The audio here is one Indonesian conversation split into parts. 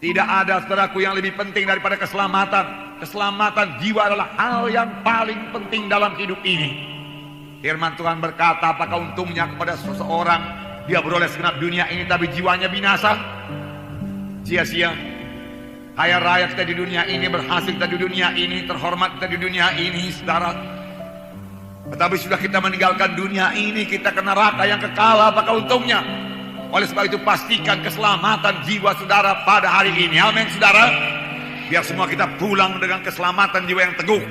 Tidak ada, saudaraku, yang lebih penting daripada keselamatan. Keselamatan jiwa adalah hal yang paling penting dalam hidup ini. Firman Tuhan berkata, apakah untungnya kepada seseorang dia beroleh segenap dunia ini tapi jiwanya binasa? Sia-sia. Kaya raya kita di dunia ini, berhasil kita di dunia ini, terhormat kita di dunia ini, saudara. Tetapi sudah kita meninggalkan dunia ini, kita ke neraka yang kekal, apakah untungnya? Oleh sebab itu pastikan keselamatan jiwa saudara pada hari ini. Amin, saudara. Biar semua kita pulang dengan keselamatan jiwa yang teguh.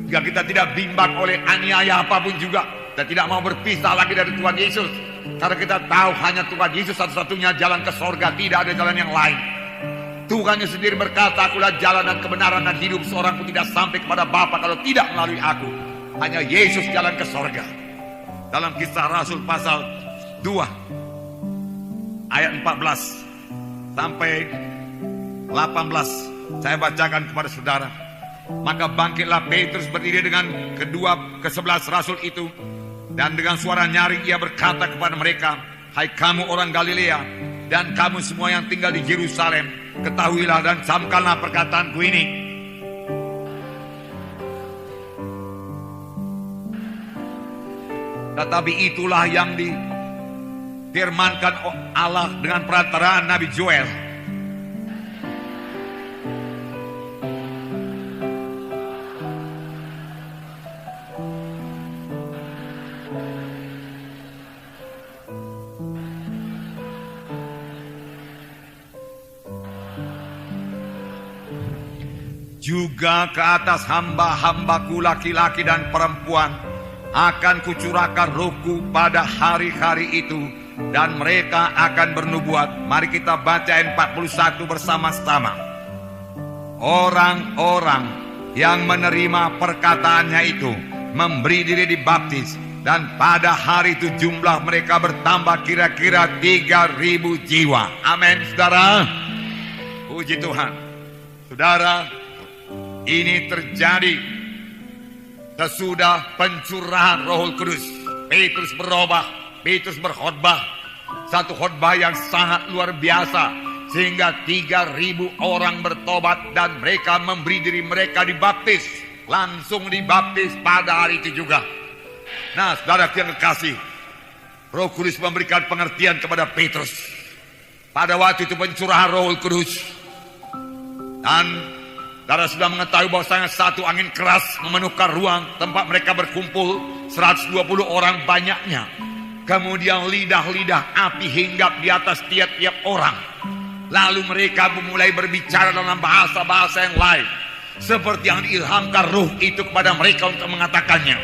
Jika kita tidak bimbang oleh aniaya apapun juga, kita tidak mau berpisah lagi dari Tuhan Yesus. Karena kita tahu hanya Tuhan Yesus satu-satunya jalan ke sorga, tidak ada jalan yang lain. Tuhan sendiri berkata, akulah jalan dan kebenaran dan hidup, seorang pun tidak sampai kepada Bapa kalau tidak melalui aku. Hanya Yesus jalan ke sorga. Dalam Kisah Rasul pasal 2 ayat 14 sampai 18 saya bacakan kepada saudara. Maka bangkitlah Petrus berdiri dengan ke-11 rasul itu, dan dengan suara nyaring ia berkata kepada mereka, hai kamu orang Galilea dan kamu semua yang tinggal di Yerusalem, ketahuilah dan camkanlah perkataanku ini. Tetapi itulah yang difirmankan Allah dengan perantaraan Nabi Joel. Juga ke atas hamba-hambaku laki-laki dan perempuan akan kucurahkan rohku pada hari-hari itu, dan mereka akan bernubuat. Mari kita baca ayat 41 bersama-sama. Orang-orang yang menerima perkataannya itu memberi diri dibaptis, dan pada hari itu jumlah mereka bertambah kira-kira 3.000 jiwa. Amin, saudara. Puji Tuhan. Saudara, ini terjadi sesudah pencurahan Roh Kudus. Petrus berubah, Petrus berkhotbah, satu khotbah yang sangat luar biasa, sehingga 3.000 orang bertobat dan mereka memberi diri mereka dibaptis. Langsung dibaptis pada hari itu juga. Nah, saudara yang kekasih, Roh Kudus memberikan pengertian kepada Petrus pada waktu itu pencurahan Roh Kudus. Dan saudara sudah mengetahui bahwasanya satu angin keras memenuhkan ruang tempat mereka berkumpul, 120 orang banyaknya. Kemudian lidah-lidah api hinggap di atas tiap-tiap orang. Lalu mereka memulai berbicara dalam bahasa-bahasa yang lain, seperti yang diilhamkan Roh itu kepada mereka untuk mengatakannya.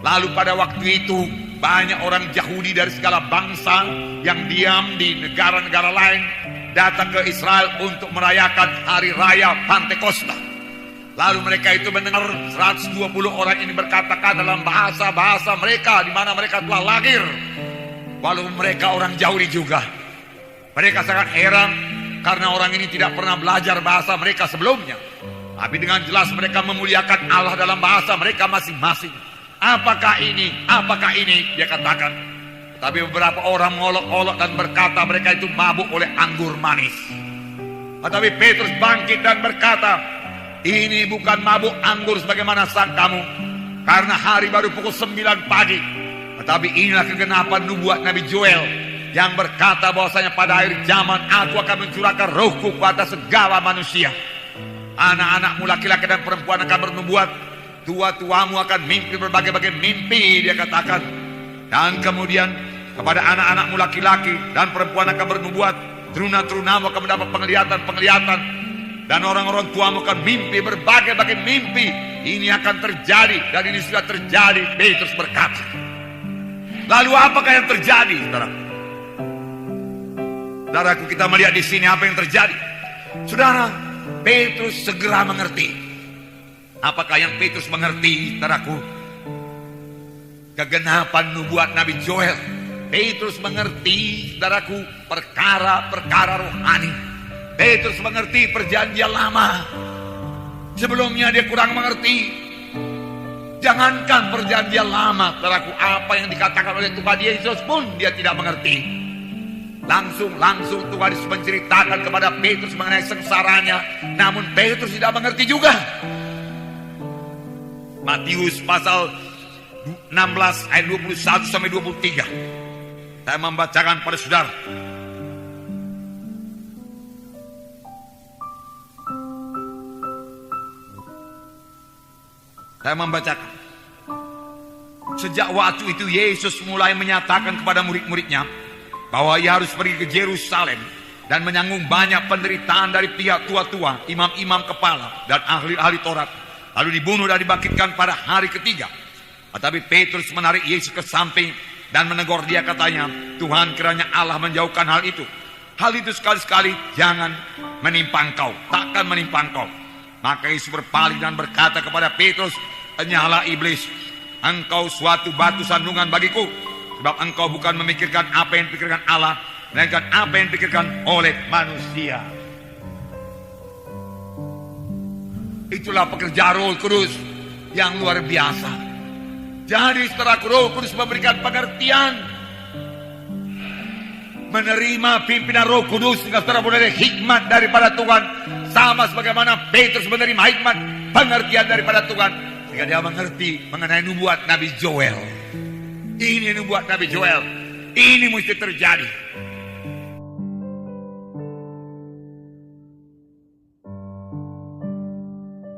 Lalu pada waktu itu banyak orang Yahudi dari segala bangsa yang diam di negara-negara lain datang ke Israel untuk merayakan hari raya Pantekosta. Lalu mereka itu mendengar 120 orang ini berkata-kata dalam bahasa-bahasa mereka di mana mereka telah lahir, walaupun mereka orang Yahudi juga. Mereka sangat heran karena orang ini tidak pernah belajar bahasa mereka sebelumnya. Tapi dengan jelas mereka memuliakan Allah dalam bahasa mereka masing-masing. Apakah ini? Apakah ini? Dia katakan. Tapi beberapa orang mengolok-olok dan berkata mereka itu mabuk oleh anggur manis. Tetapi Petrus bangkit dan berkata, ini bukan mabuk anggur sebagaimana sangkamu, karena hari baru pukul 9 pagi. Tetapi inilah kegenapan nubuat Nabi Joel yang berkata bahwasanya pada akhir zaman aku akan mencurahkan rohku kepada segala manusia. Anak-anakmu laki-laki dan perempuan akan bernubuat, tua-tuamu akan mimpi berbagai-bagai mimpi, dia katakan. Dan kemudian kepada anak-anakmu laki-laki dan perempuan akan bernubuat, teruna-terunamu akan mendapat penglihatan-penglihatan, dan orang-orang tuamu akan mimpi berbagai-bagai mimpi. Ini akan terjadi dan ini sudah terjadi, Petrus berkata. Lalu apakah yang terjadi, saudara? Saudaraku, kita melihat di sini apa yang terjadi. Saudara, Petrus segera mengerti. Apakah yang Petrus mengerti, saudaraku? Kegenapan nubuat Nabi Joel. Petrus mengerti, saudaraku, perkara-perkara rohani. Petrus mengerti perjanjian lama. Sebelumnya dia kurang mengerti. Jangankan perjanjian lama, saudaraku, apa yang dikatakan oleh Tuhan Yesus pun dia tidak mengerti. Langsung Tuhan Yesus menceritakan kepada Petrus mengenai sengsaranya. Namun Petrus tidak mengerti juga. Matius pasal 16 ayat 21 sampai 23. Saya membacakan pada saudara. Saya membacakan. Sejak waktu itu Yesus mulai menyatakan kepada murid-muridnya bahwa ia harus pergi ke Yerusalem dan menanggung banyak penderitaan dari pihak tua-tua, imam-imam kepala dan ahli-ahli Taurat, lalu dibunuh dan dibangkitkan pada hari ketiga. Tetapi Petrus menarik Yesus ke samping dan menegur dia, katanya, Tuhan, kiranya Allah menjauhkan hal itu. Hal itu sekali-sekali jangan menimpa engkau, takkan menimpa engkau. Maka Yesus berpaling dan berkata kepada Petrus, "Henyalah iblis, engkau suatu batu sandungan bagiku, sebab engkau bukan memikirkan apa yang dipikirkan Allah, melainkan apa yang dipikirkan oleh manusia." Itulah pekerjaan Roh Kudus yang luar biasa. Jadi setelah Roh Kudus memberikan pengertian, menerima pimpinan Roh Kudus, setelah menerima hikmat daripada Tuhan, sama sebagaimana Petrus menerima hikmat pengertian daripada Tuhan, sehingga dia mengerti mengenai nubuat Nabi Joel. Ini nubuat Nabi Joel, ini mesti terjadi.